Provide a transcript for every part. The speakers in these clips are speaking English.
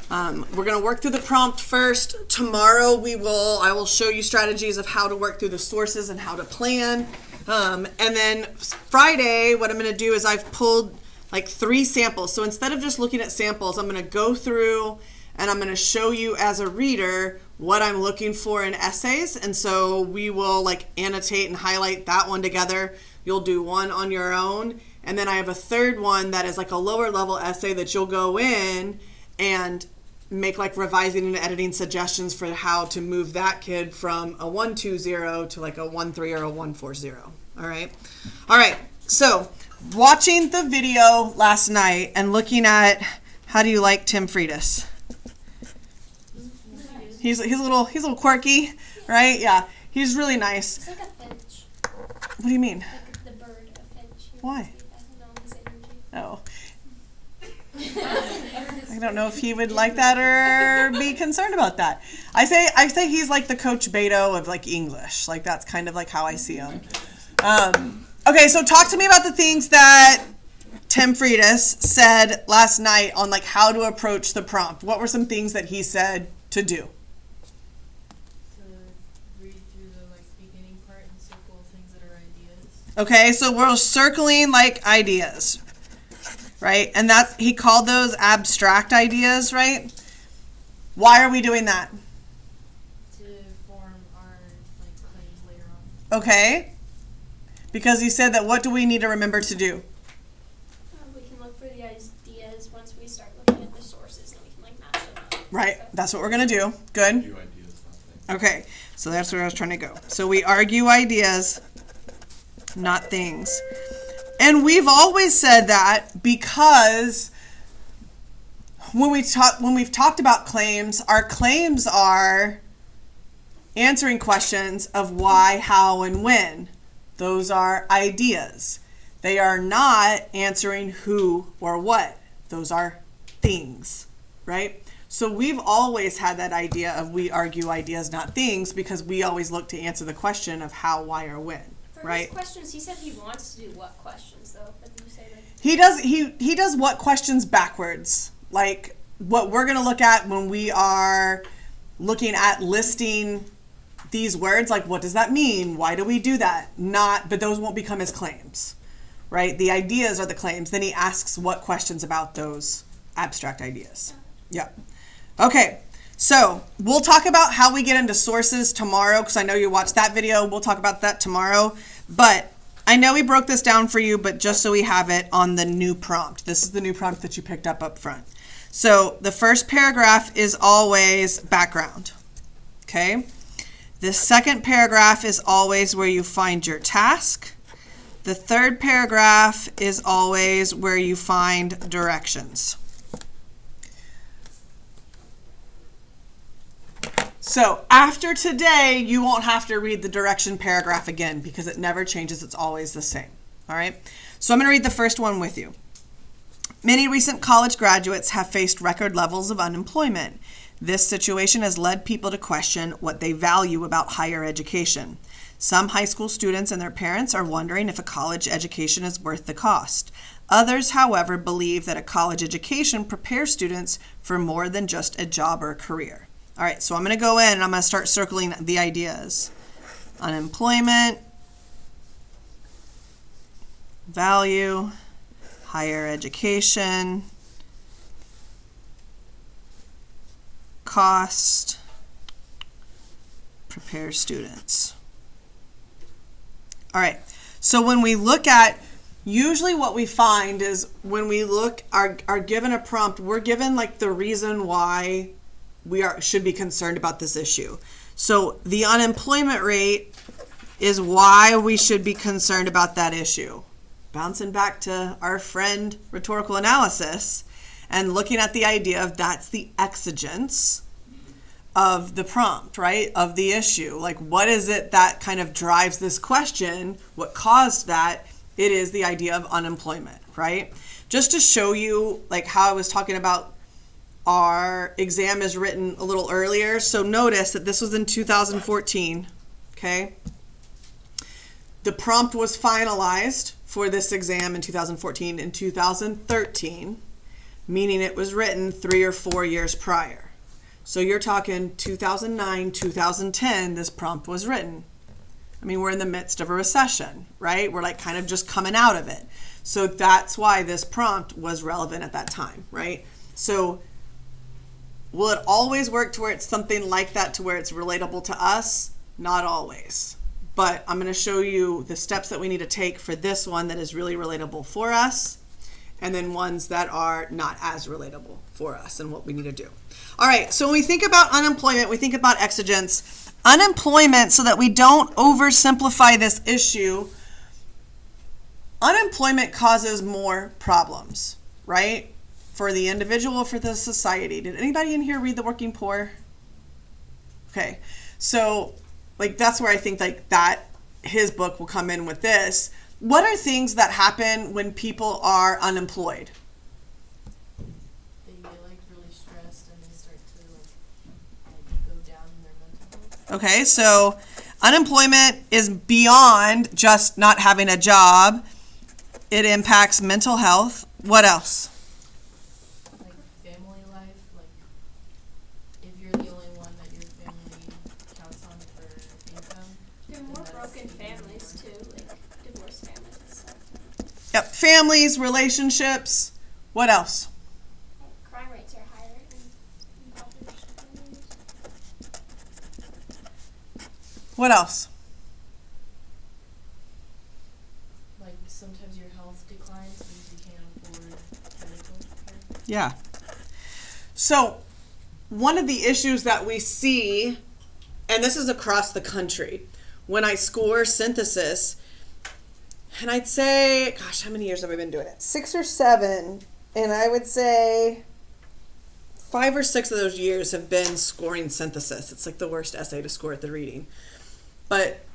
We're going to work through the prompt first. Tomorrow I will show you strategies of how to work through the sources and how to plan. And then Friday, what I'm going to do is I've pulled like 3 samples. So instead of just looking at samples, I'm going to go through and I'm going to show you as a reader what I'm looking for in essays. And so we will like annotate and highlight that one together. You'll do one on your own. And then I have a third one that is like a lower level essay that you'll go in and make like revising and editing suggestions for how to move that kid from a 120 to like a 13 or a 140. All right. So watching the video last night and looking at, how do you like Tim Freitas? He's a little quirky, right? Yeah, he's really nice. It's like a finch. What do you mean? Like the bird, a finch. Why? I don't know, his energy. Oh. I don't know if he would like that or be concerned about that. I say he's like the Coach Beto of like English. Like that's kind of like how I see him. Okay, so talk to me about the things that Tim Freitas said last night on like how to approach the prompt. What were some things that he said to do? Read through the like beginning part and circle things that are ideas. Okay, so we're circling like ideas, right? And that he called those abstract ideas, right? Why are we doing that? To form our like claims later on. Okay, because he said that what do we need to remember to do? We can look for the ideas once we start looking at the sources, and we can like match them up. Right, that's what we're gonna do. Good. Argue ideas, not things. Okay, so that's where I was trying to go. So we argue ideas, not things. And we've always said that because when we've talked about claims, our claims are answering questions of why, how, and when. Those are ideas. They are not answering who or what. Those are things, right? So we've always had that idea of we argue ideas, not things, because we always look to answer the question of how, why, or when, For right? his questions, he said he wants to do what questions though? Like you say that. He does what questions backwards, like what we're going to look at when we are looking at listing these words, like what does that mean? Why do we do that? But those won't become his claims, right? The ideas are the claims. Then he asks what questions about those abstract ideas. Yep. Okay, so we'll talk about how we get into sources tomorrow because I know you watched that video. We'll talk about that tomorrow. But I know we broke this down for you, but just so we have it on the new prompt. This is the new prompt that you picked up front. So the first paragraph is always background, okay? The second paragraph is always where you find your task. The third paragraph is always where you find directions. So after today, you won't have to read the direction paragraph again because it never changes. It's always the same. All right. So I'm going to read the first one with you. Many recent college graduates have faced record levels of unemployment. This situation has led people to question what they value about higher education. Some high school students and their parents are wondering if a college education is worth the cost. Others, however, believe that a college education prepares students for more than just a job or a career. All right, so I'm going to go in and I'm going to start circling the ideas. Unemployment, value, higher education, cost, prepare students. All right, so when we look at, usually what we find is when we are given a prompt, we're given like the reason why we should be concerned about this issue. So the unemployment rate is why we should be concerned about that issue. Bouncing back to our friend rhetorical analysis and looking at the idea of that's the exigence of the prompt, right? Of the issue. Like what is it that kind of drives this question? What caused that? It is the idea of unemployment, right? Just to show you like how I was talking about our exam is written a little earlier. So notice that this was in 2014, okay? The prompt was finalized for this exam in 2014. In 2013, meaning it was written 3 or 4 years prior. So you're talking 2009, 2010, this prompt was written. I mean, we're in the midst of a recession, right? We're like kind of just coming out of it. So that's why this prompt was relevant at that time, right? So will it always work to where it's something like that to where it's relatable to us? Not always. But I'm going to show you the steps that we need to take for this one that is really relatable for us, and then ones that are not as relatable for us and what we need to do. All right, so when we think about unemployment, we think about exigence. Unemployment, so that we don't oversimplify this issue, unemployment causes more problems, right? For the individual, for the society. Did anybody in here read The Working Poor? Okay, so like that's where I think like that his book will come in with this. What are things that happen when people are unemployed? They get like really stressed and they start to like go down in their mental health. Okay, so unemployment is beyond just not having a job. It impacts mental health. What else? Like family life, like if you're the only one that your family counts on for income. There are then more that's broken even families more. too, like divorced families and stuff. Yep, families, relationships. What else? Crime rates are higher in population families. What else? Like sometimes your health declines because you can't afford medical care. Yeah. So one of the issues that we see, and this is across the country, when I score synthesis, and I'd say, gosh, how many years have I been doing it? 6 or 7. And I would say 5 or 6 of those years have been scoring synthesis. It's like the worst essay to score at the reading. But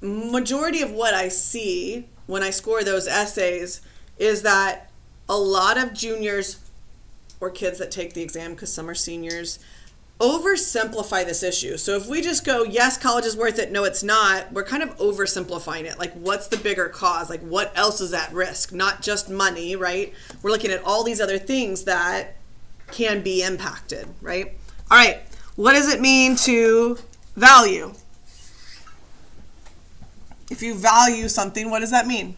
majority of what I see when I score those essays is that a lot of juniors or kids that take the exam, because some are seniors, oversimplify this issue. So if we just go, yes, college is worth it, no, it's not, we're kind of oversimplifying it. Like, what's the bigger cause? Like, what else is at risk? Not just money, right? We're looking at all these other things that can be impacted, right? All right, what does it mean to value? If you value something, what does that mean?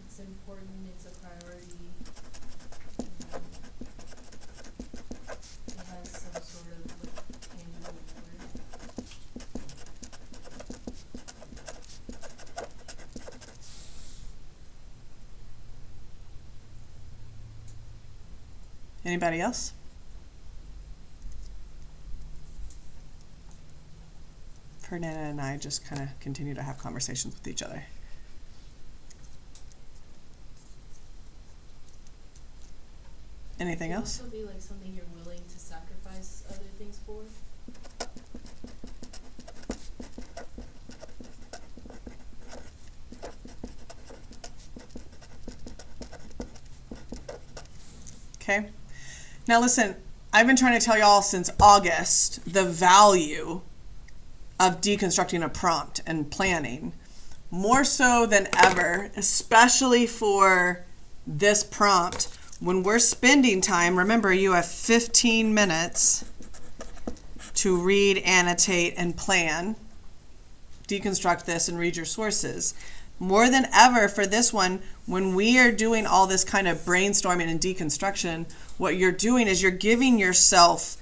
It's important, it's a priority. It has some sort of like tangible worth. Anybody else? Fernanda and I just kind of continue to have conversations with each other. Anything It else? can also be like something you're willing to sacrifice other things for. Okay. Now listen, I've been trying to tell y'all since August the value of deconstructing a prompt and planning, more so than ever, especially for this prompt. When we're spending time, remember you have 15 minutes to read, annotate, and plan. Deconstruct this and read your sources. More than ever for this one, when we are doing all this kind of brainstorming and deconstruction, what you're doing is you're giving yourself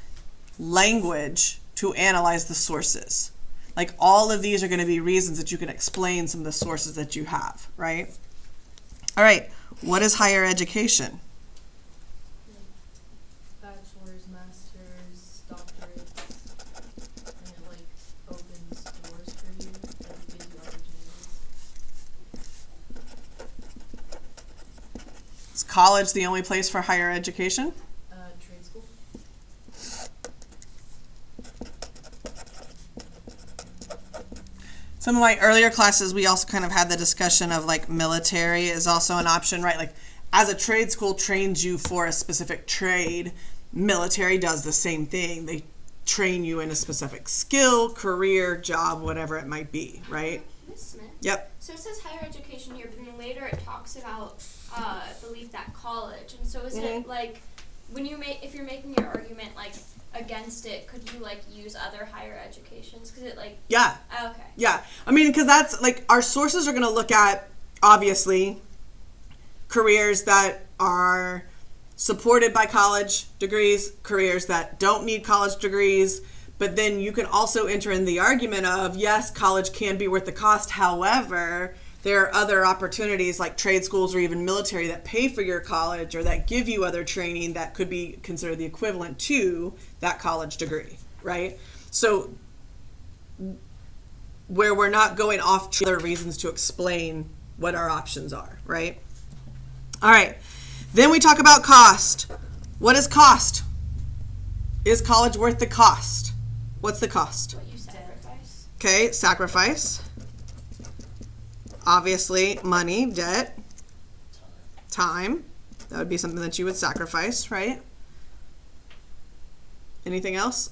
language to analyze the sources. Like all of these are going to be reasons that you can explain some of the sources that you have, right? All right, what is higher education? Bachelor's, master's, doctorates, and it like opens doors for you, like gives you opportunities. Is college the only place for higher education? Trade school. Some of my earlier classes, we also kind of had the discussion of like military is also an option, right? Like as a trade school trains you for a specific trade, military does the same thing. They train you in a specific skill, career, job, whatever it might be, right? Miss Smith? Yep. So it says higher education here, but then later it talks about belief that college. And so is it like when if you're making your argument like against it, could you like use other higher educations? Because it like Yeah. Okay. Yeah. I mean, because that's like our sources are going to look at obviously careers that are supported by college degrees, careers that don't need college degrees. But then you can also enter in the argument of, yes, college can be worth the cost. However, there are other opportunities like trade schools or even military that pay for your college or that give you other training that could be considered the equivalent to that college degree, right? So where we're not going off to other reasons to explain what our options are, right? All right. Then we talk about cost. What is cost? Is college worth the cost? What's the cost? What you sacrifice. Okay, sacrifice. Obviously, money, debt, time. That would be something that you would sacrifice, right? Anything else?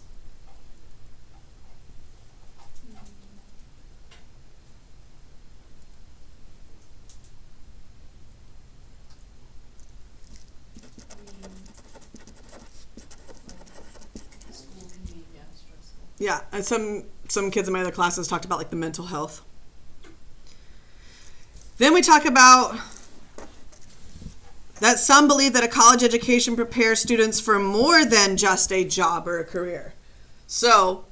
School can be, stressful. Yeah, and some kids in my other classes talked about like the mental health. Then we talk about that some believe that a college education prepares students for more than just a job or a career. So,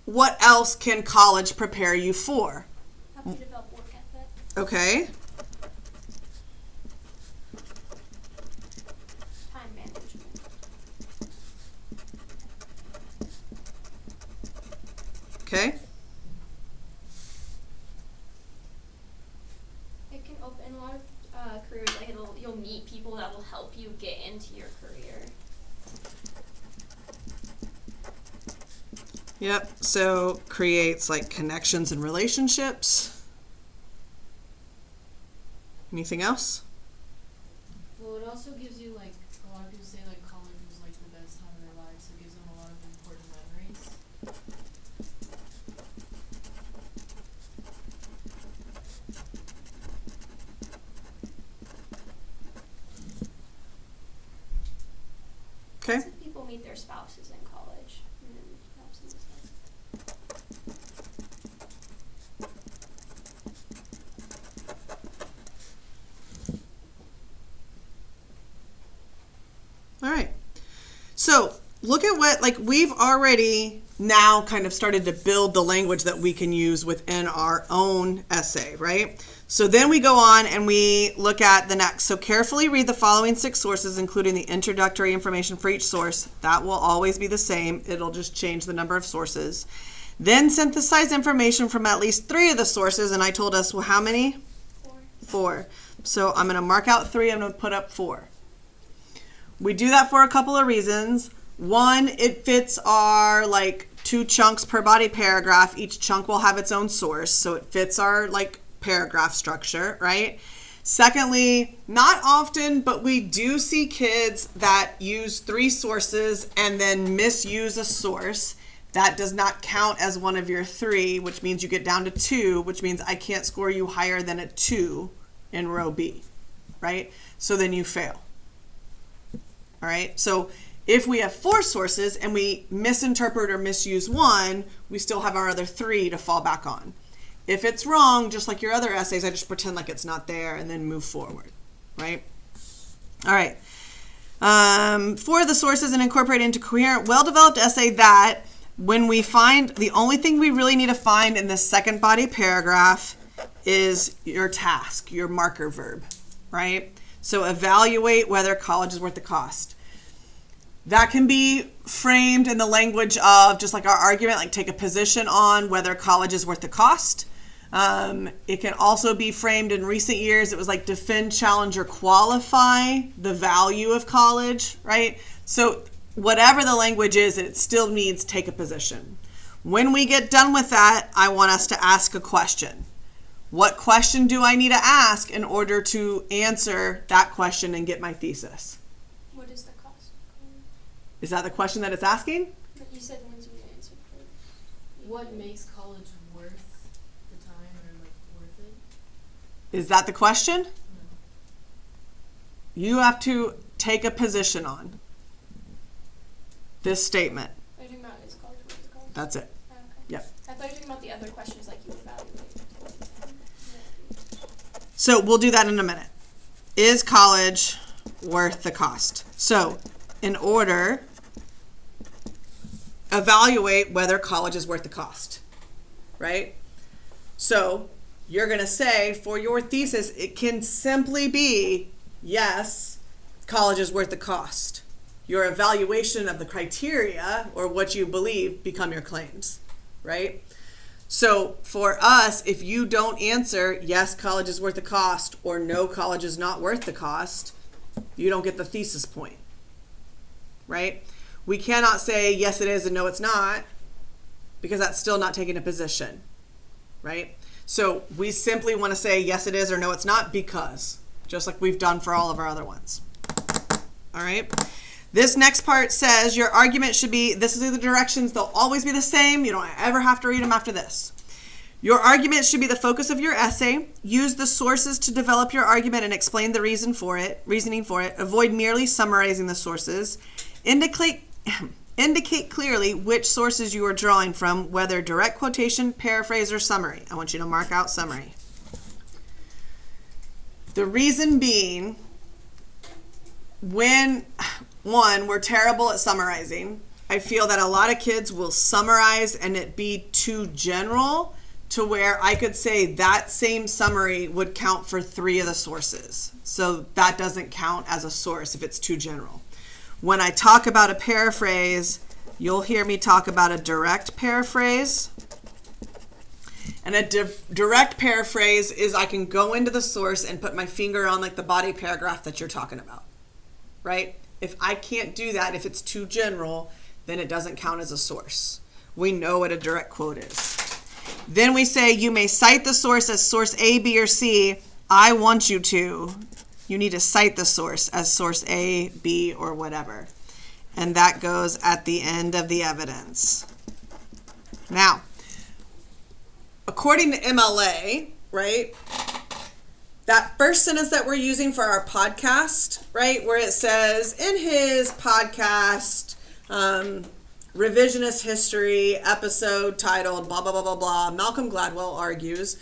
what else can college prepare you for? Help you develop work ethic. Okay. Time management. Okay. It can open a lot of careers. Like you'll meet people that will help you get into your career. Yep. So creates like connections and relationships. Anything else? Well, it also gives you, like, a lot of people say, like, college was, like, the best time of their lives, so it gives them a lot of important memories. Okay. Some people meet their spouses in college, and then it helps them with stuff. All right. So look at what, like, we've already now kind of started to build the language that we can use within our own essay, right? So then we go on and we look at the next. So carefully read the following 6 sources, including the introductory information for each source. That will always be the same. It'll just change the number of sources. Then synthesize information from at least 3 of the sources. And I told us, well, how many? 4. So I'm going to mark out 3. I'm going to put up 4. We do that for a couple of reasons. One, it fits our like 2 chunks per body paragraph. Each chunk will have its own source, so it fits our like paragraph structure, right? Secondly, not often, but we do see kids that use 3 sources and then misuse a source. That does not count as one of your 3, which means you get down to 2, which means I can't score you higher than a 2 in row B, right? So then you fail. All right, so if we have 4 sources and we misinterpret or misuse one, we still have our other 3 to fall back on. If it's wrong, just like your other essays, I just pretend like it's not there and then move forward, right? All right. 4 of the sources and incorporate into coherent, well-developed essay that when we find, the only thing we really need to find in the second body paragraph is your task, your marker verb, right? So evaluate whether college is worth the cost. That can be framed in the language of just like our argument, like take a position on whether college is worth the cost. It can also be framed in recent years. It was like defend, challenge, or qualify the value of college, right? So whatever the language is, it still needs take a position. When we get done with that, I want us to ask a question. What question do I need to ask in order to answer that question and get my thesis? What is the cost of college? Is that the question that it's asking? But you said the ones we answered for. What makes college worth the time, or like Is that the question? You have to take a position on this statement. Are you talking about is college worth the cost? That's it. Oh, okay. Yep. I thought you were talking about the other questions like you evaluate. So we'll do that in a minute. Is college worth the cost? So in order, evaluate whether college is worth the cost, right? So you're going to say for your thesis, it can simply be, yes, college is worth the cost. Your evaluation of the criteria or what you believe become your claims, right? So for us, if you don't answer, yes, college is worth the cost, or no, college is not worth the cost, you don't get the thesis point, right? We cannot say, yes, it is, and no, it's not, because that's still not taking a position, right? So we simply want to say, yes, it is, or no, it's not, because, just like we've done for all of our other ones. All right? This next part says your argument should be, this is the directions, they'll always be the same. You don't ever have to read them after this. Your argument should be the focus of your essay. Use the sources to develop your argument and explain the reasoning for it. Avoid merely summarizing the sources. Indicate clearly which sources you are drawing from, whether direct quotation, paraphrase, or summary. I want you to mark out summary. The reason being, when we're terrible at summarizing. I feel that a lot of kids will summarize and it be too general to where I could say that same summary would count for 3 of the sources. So that doesn't count as a source if it's too general. When I talk about a paraphrase, you'll hear me talk about a direct paraphrase. And a direct paraphrase is I can go into the source and put my finger on like the body paragraph that you're talking about, right? If I can't do that, if it's too general, then it doesn't count as a source. We know what a direct quote is. Then we say you may cite the source as source A, B, or C. I want you to. You need to cite the source as source A, B, or whatever. And that goes at the end of the evidence. Now, according to MLA, right, that first sentence that we're using for our podcast, right, where it says, in his podcast, Revisionist History, episode titled blah, blah, blah, blah, blah, Malcolm Gladwell argues,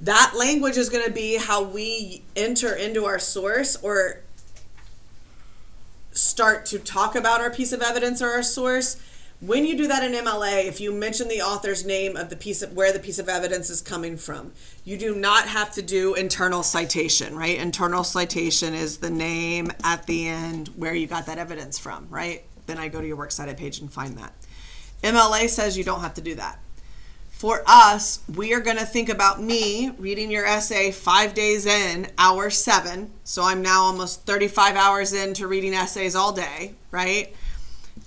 that language is going to be how we enter into our source or start to talk about our piece of evidence or our source. When you do that in MLA, if you mention the author's name of the piece of where the piece of evidence is coming from, you do not have to do internal citation, right? Internal citation is the name at the end where you got that evidence from, right? Then I go to your works cited page and find that. MLA says you don't have to do that. For us, we are going to think about me reading your essay 5 days in, hour 7. So I'm now almost 35 hours into reading essays all day, right?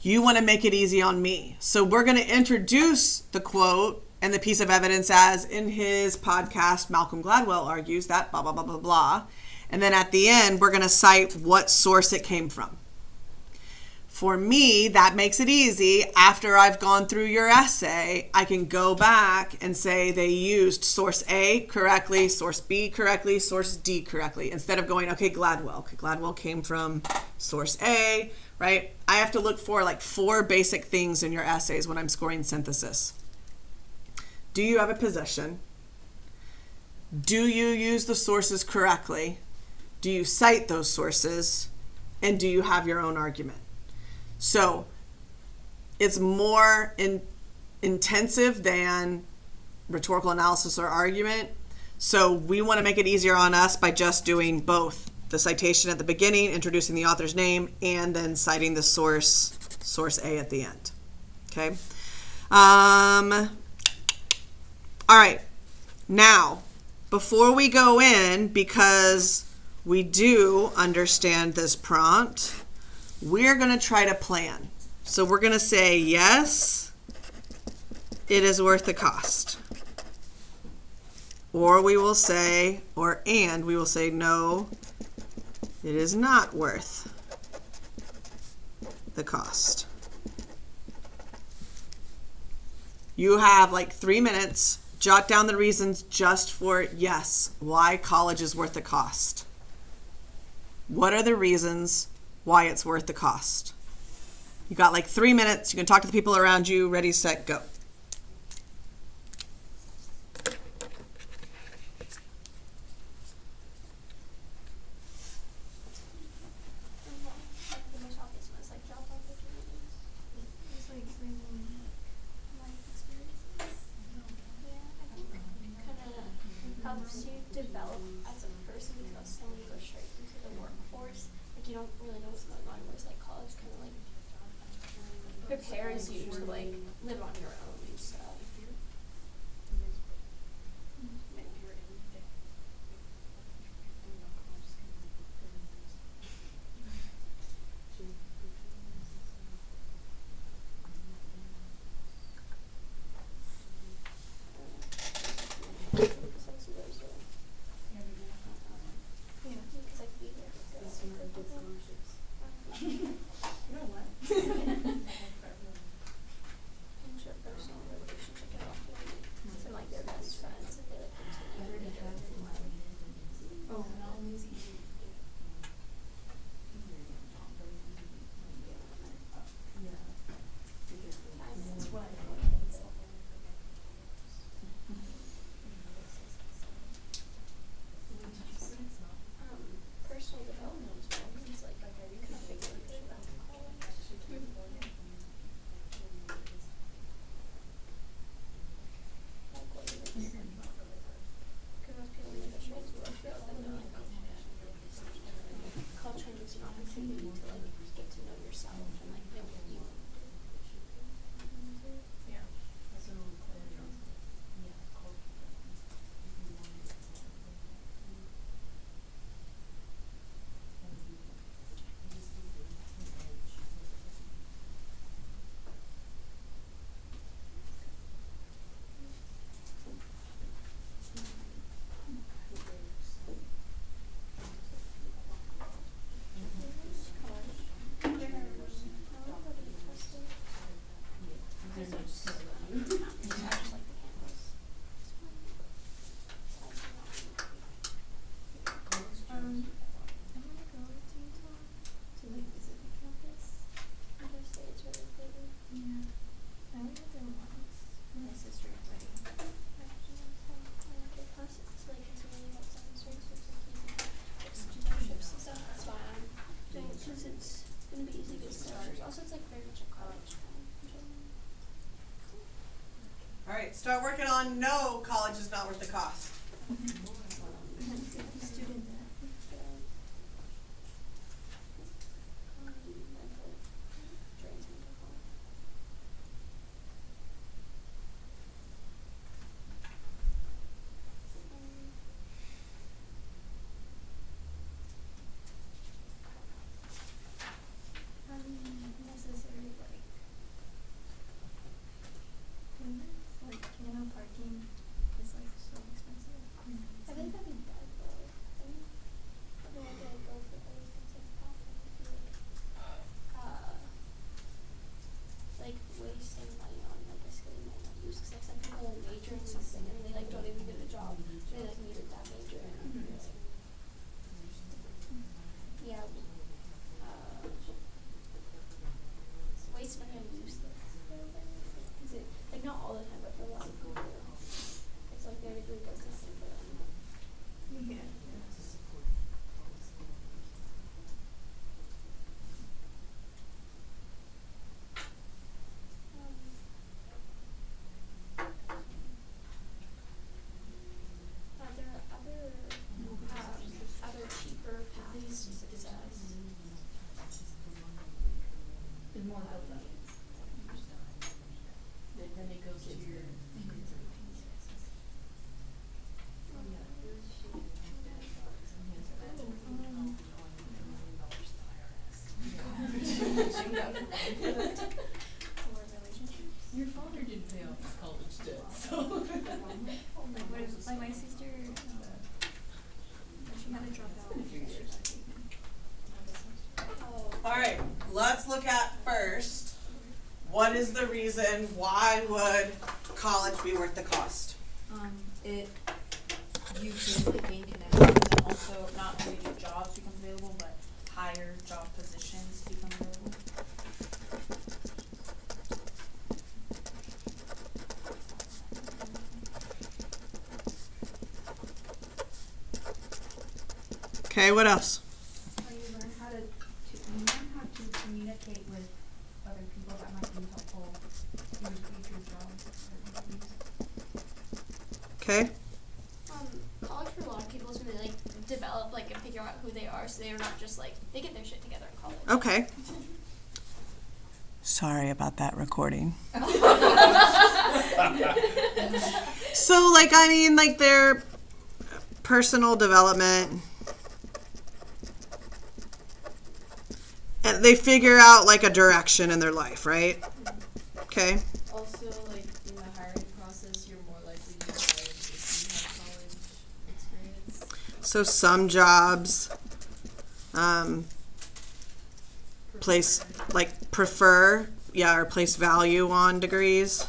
You want to make it easy on me. So we're going to introduce the quote and the piece of evidence as, in his podcast, Malcolm Gladwell argues that blah, blah, blah, blah, blah. And then at the end, we're going to cite what source it came from. For me, that makes it easy. After I've gone through your essay, I can go back and say they used source A correctly, source B correctly, source D correctly, instead of going, okay, Gladwell. Okay, Gladwell came from source A, right? I have to look for like 4 basic things in your essays when I'm scoring synthesis. Do you have a position? Do you use the sources correctly? Do you cite those sources? And do you have your own argument? So it's more intensive than rhetorical analysis or argument. So we want to make it easier on us by just doing both. The citation at the beginning, introducing the author's name, and then citing the source A at the end. Okay? All right. Now, before we go in, because we do understand this prompt, we're going to try to plan. So we're going to say, yes, it is worth the cost. Or we will say, and we will say, no, it is not worth the cost. You have like 3 minutes jot down the reasons just for, yes, why college is worth the cost. What are the reasons why it's worth the cost? You got like 3 minutes. You can talk to the people around you. Ready, set, go. The most obvious one is like job opportunities. It's like bringing Life experiences. Yeah, I think it kind of helps you develop as a person because when you go straight into the workforce, like you don't really know what's going on. Whereas like college kind of like prepares you to like live on your own and stuff. Interpersonal relationship development. Some like their best friends if they like continue to do it in life. oh, and always easy. That's what I Personal development as well. It's like kind of figuring things out in college. Like what you would do. Because most people when they go straight to work, they're like, college kind of gives you an opportunity to like get to know yourself and like know what you want to do. Yeah. So, I want to go to Utah to like visit the campus. Yeah. I only went there once. My sister and wedding. Also, it's like very much a college town. All right, start working on no, college is not worth the cost. Student debt. Necessary like payments, like you know parking is like so expensive. I think that'd be bad though. I mean, where do I go for those things like that? Like wasting money on like a skill you might not use. Cause like some people will major in something and they like don't even get a job. They like needed that major. And you're like, yeah. Waste money on useless. Is it like not all the time, but for a lot of people, it's like their degree does nothing for them. Yeah. Are there other cheaper paths to success? There's more about that. Then it goes to your Your father didn't pay off his college debt, so. Like my sister, she had to drop out. All right, let's look at first, what is the reason why would college be worth the cost? You can like gain connections and also not only do jobs become available, but higher job positions become available. Okay, what else? You learn how to communicate with other people that might be helpful in future jobs or interviews. Okay. College for a lot of people is when they like develop like and figure out who they are, so they're not just like they get their shit together in college. Okay. Sorry about that recording. So, like, I mean, like, their personal development, and they figure out, like, a direction in their life, right? Okay. Also, like in the hiring process, you're more likely to be hired if you have college experience. So some jobs prefer, or place value on degrees.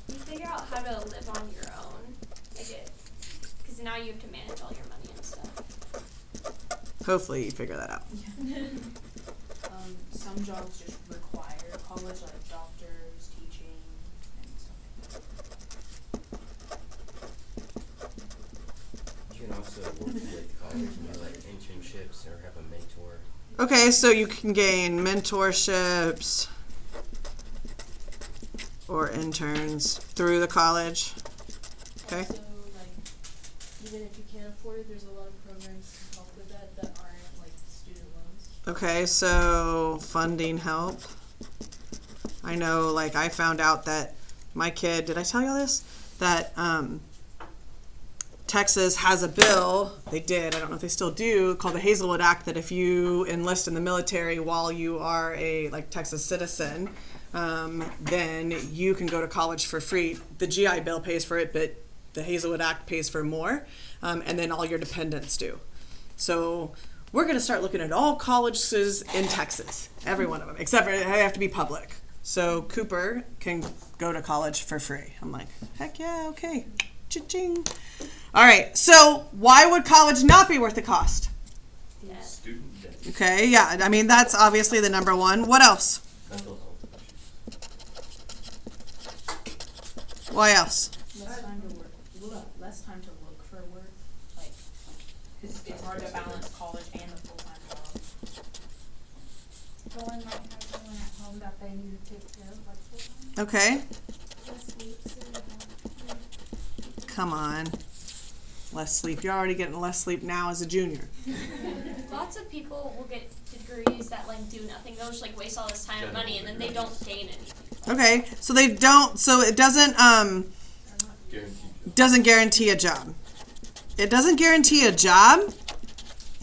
You figure out how to live on your own, because now you have to manage all your money and stuff. Hopefully you figure that out. Some jobs just require college, like doctors, teaching, and stuff like that. You can also work with college and do like internships or have a mentor. Okay, so you can gain mentorships or interns through the college. Okay. Also, like, even if you can't afford it, there's a lot of programs to help with that aren't like student loans. Okay, so funding help. I know, like, I found out that my kid, did I tell you this? That Texas has a bill, they did, I don't know if they still do, called the Hazelwood Act, that if you enlist in the military while you are a, like, Texas citizen, then you can go to college for free. The GI Bill pays for it, but the Hazelwood Act pays for more, and then all your dependents do. So we're going to start looking at all colleges in Texas, every one of them, except for they have to be public. So Cooper can go to college for free. I'm like, heck yeah, okay, cha-ching. All right, so why would college not be worth the cost? Yeah. Student debt. Okay, yeah, I mean, that's obviously the number one. What else? Mental health issues. Why else? Less time to work. Less time to look for work. Like, it's hard to balance college and a full-time job. Someone might have someone at home that they need to take care of, like full-time. Okay, Less sleep, so you have- come on. Less sleep. You're already getting less sleep now as a junior. Lots of people will get degrees that like do nothing. They'll just like waste all this time and money, and then they don't gain anything. Okay, so they don't, so it doesn't, Guaranteed. doesn't guarantee a job. It doesn't guarantee a job.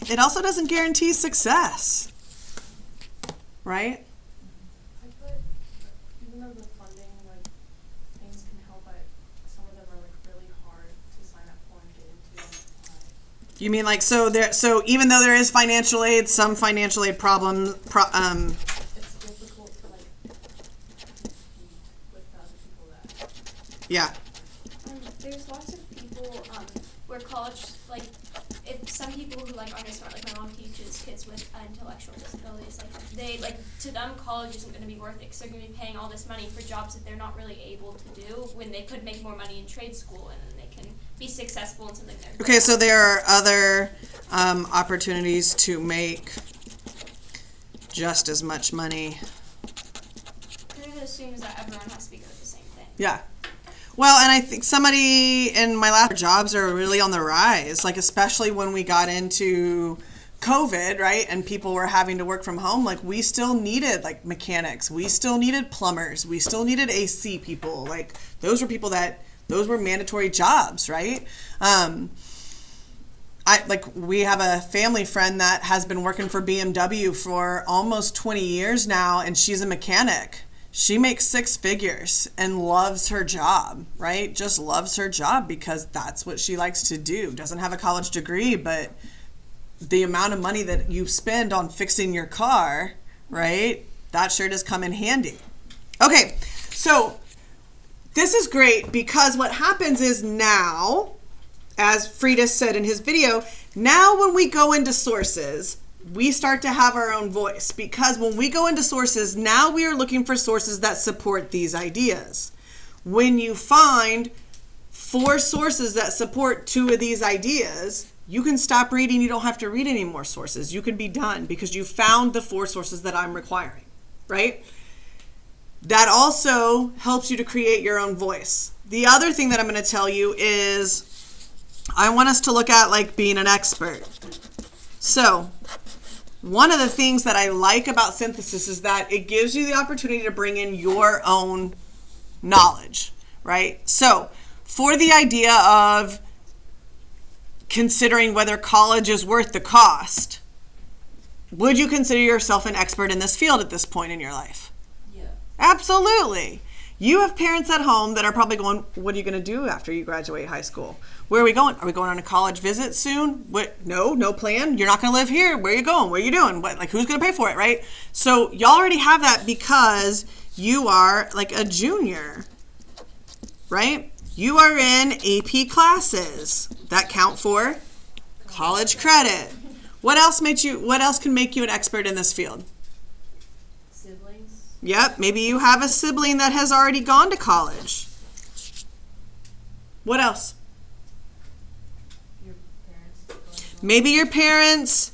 It also doesn't guarantee success. Right? I put, even though the funding, like, things can help, some of them are, like, really hard to sign up for and get into and apply. You mean like, so even though there is financial aid, some financial aid problems, It's difficult to, like, compete with the other people that. yeah. There's lots of people where college, like, if some people who like aren't as smart, like my mom teaches kids with intellectual disabilities, like they like to them college isn't going to be worth it because they're going to be paying all this money for jobs that they're not really able to do when they could make more money in trade school and then they can be successful in something they're Okay, so there are other opportunities to make just as much money. Kind of assumes that everyone has to be good at the same thing. Yeah. Well, and I think somebody in my last jobs are really on the rise, like especially when we got into COVID, right? And people were having to work from home. Like we still needed like mechanics. We still needed plumbers. We still needed AC people. Like those were mandatory jobs, right? We have a family friend that has been working for BMW for almost 20 years now, and she's a mechanic. She makes 6 figures and loves her job, right? Just loves her job because that's what she likes to do. Doesn't have a college degree, but the amount of money that you spend on fixing your car, right? That sure does come in handy. Okay, so this is great because what happens is now, as Frida said in his video, now when we go into sources, we start to have our own voice, because when we go into sources, now we are looking for sources that support these ideas. When you find 4 sources that support 2 of these ideas, you can stop reading. You don't have to read any more sources. You can be done because you found the 4 sources that I'm requiring, right? That also helps you to create your own voice. The other thing that I'm going to tell you is I want us to look at like being an expert. So one of the things that I like about synthesis is that it gives you the opportunity to bring in your own knowledge, right? So for the idea of considering whether college is worth the cost, would you consider yourself an expert in this field at this point in your life? Yeah. Absolutely. You have parents at home that are probably going, what are you going to do after you graduate high school? Where are we going? Are we going on a college visit soon? What? No plan. You're not going to live here. Where are you going? What are you doing? What? Like, who's going to pay for it, right? So y'all already have that because you are like a junior, right? You are in AP classes that count for college credit. What else can make you an expert in this field? Siblings. Yep, maybe you have a sibling that has already gone to college. What else? Your parents. Maybe your parents,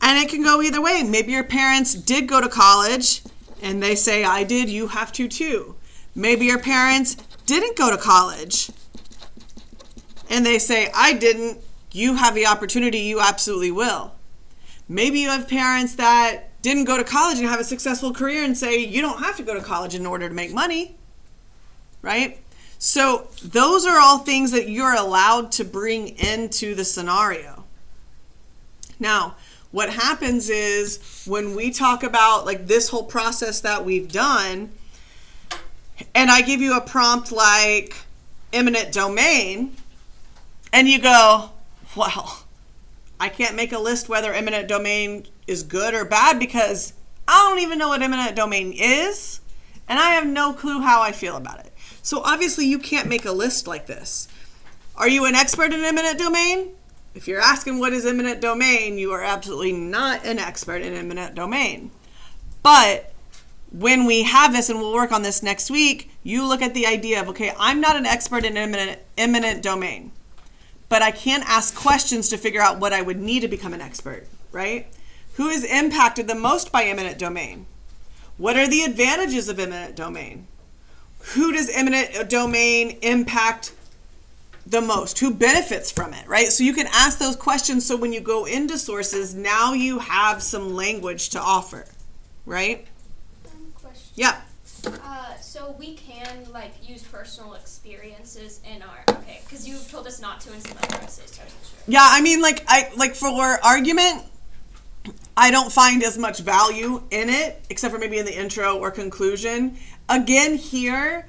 and it can go either way. Maybe your parents did go to college and they say, I did, you have to too. Maybe your parents didn't go to college and they say, I didn't, you have the opportunity, you absolutely will. Maybe you have parents that didn't go to college and have a successful career and say, you don't have to go to college in order to make money, right? So those are all things that you're allowed to bring into the scenario. Now, what happens is when we talk about like this whole process that we've done, and I give you a prompt like eminent domain, and you go, well, I can't make a list whether eminent domain is good or bad because I don't even know what eminent domain is, and I have no clue how I feel about it. So obviously you can't make a list like this. Are you an expert in eminent domain? If you're asking what is eminent domain, you are absolutely not an expert in eminent domain. But when we have this, and we'll work on this next week, you look at the idea of, okay, I'm not an expert in eminent domain, but I can ask questions to figure out what I would need to become an expert, right? Who is impacted the most by eminent domain? What are the advantages of eminent domain? Who does eminent domain impact the most? Who benefits from it, right? So you can ask those questions so when you go into sources, now you have some language to offer, right? Question. Yeah. So we can like use personal experiences in our because you've told us not to in some other essays. So I wasn't sure. Yeah, I mean, like for argument, I don't find as much value in it, except for maybe in the intro or conclusion. Again, here,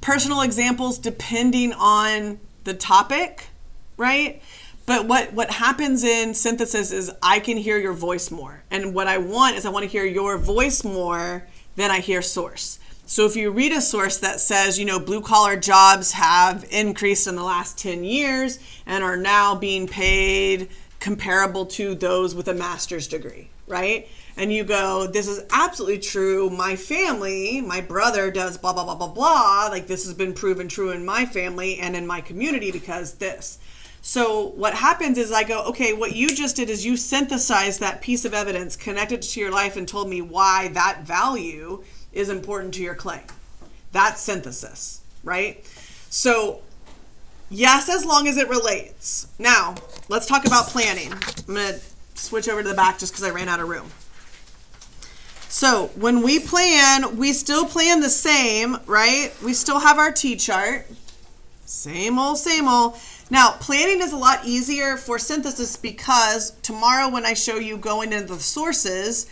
personal examples depending on the topic, right? But what happens in synthesis is I can hear your voice more. And what I want is I want to hear your voice more than I hear source. So if you read a source that says, blue collar jobs have increased in the last 10 years and are now being paid comparable to those with a master's degree, right? And you go, this is absolutely true. My family, my brother does blah, blah, blah, blah, blah. Like this has been proven true in my family and in my community because this. So what happens is I go, okay, what you just did is you synthesized that piece of evidence, connected it to your life and told me why that value is important to your claim. That's synthesis, right? So yes, as long as it relates. Now, let's talk about planning. I'm going to switch over to the back just because I ran out of room. So when we plan, we still plan the same, right? We still have our T-chart. Same old, same old. Now, planning is a lot easier for synthesis because tomorrow when I show you going into the sources,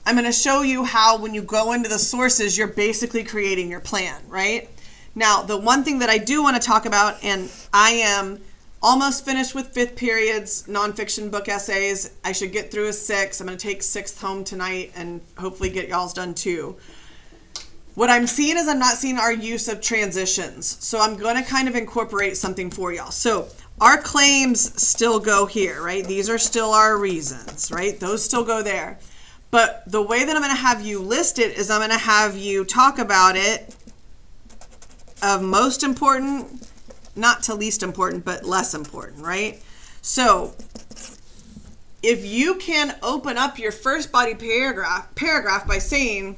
I'm going to show you how when you go into the sources, you're basically creating your plan, right? Now, the one thing that I do want to talk about, and I am almost finished with 5th period's nonfiction book essays. I should get through a 6. I'm going to take 6th home tonight and hopefully get y'all's done too. What I'm seeing is I'm not seeing our use of transitions. So I'm going to kind of incorporate something for y'all. So our claims still go here, right? These are still our reasons, right? Those still go there. But the way that I'm going to have you list it is I'm going to have you talk about it of most important, not to least important, but less important, right? So if you can open up your first body paragraph by saying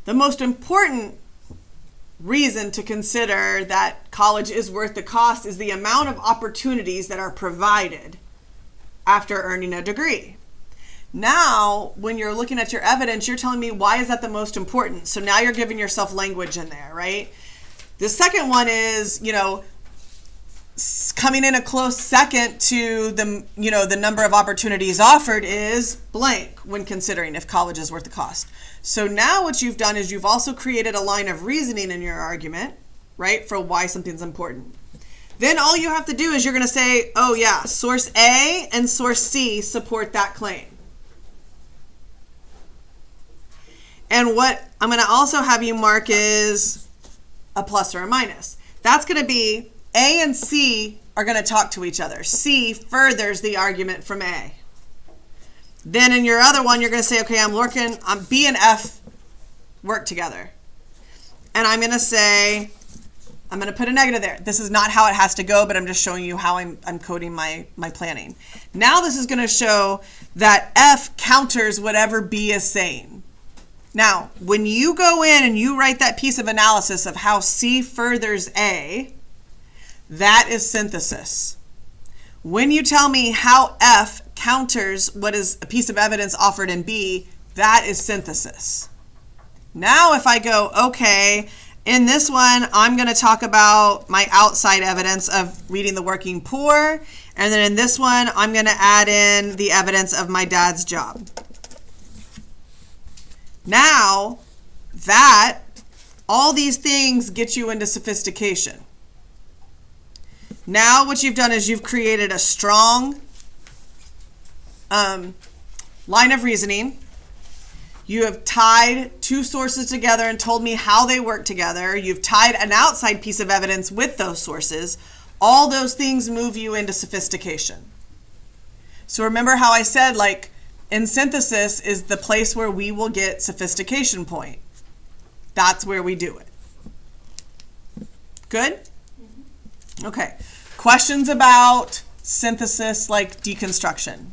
the most important reason to consider that college is worth the cost is the amount of opportunities that are provided after earning a degree. Now, when you're looking at your evidence, you're telling me why is that the most important? So now you're giving yourself language in there, right? The second one is, coming in a close second to the number of opportunities offered is blank when considering if college is worth the cost. So now what you've done is you've also created a line of reasoning in your argument, right, for why something's important. Then all you have to do is you're going to say, oh yeah, source A and source C support that claim. And what I'm going to also have you mark is a plus or a minus. That's going to be A and C are going to talk to each other. C furthers the argument from A. Then in your other one, you're going to say, okay, B and F work together. And I'm going to say, I'm going to put a negative there. This is not how it has to go, but I'm just showing you how I'm coding my planning. Now this is going to show that F counters whatever B is saying. Now, when you go in and you write that piece of analysis of how C furthers A, that is synthesis. When you tell me how F counters what is a piece of evidence offered in B, that is synthesis. Now if I go, okay, in this one, I'm going to talk about my outside evidence of reading the working poor, and then in this one, I'm going to add in the evidence of my dad's job. Now, all these things get you into sophistication. Now what you've done is you've created a strong line of reasoning. You have tied two sources together and told me how they work together. You've tied an outside piece of evidence with those sources. All those things move you into sophistication. So remember how I said, in synthesis is the place where we will get sophistication point. That's where we do it. Good? Okay. Questions about synthesis, like deconstruction?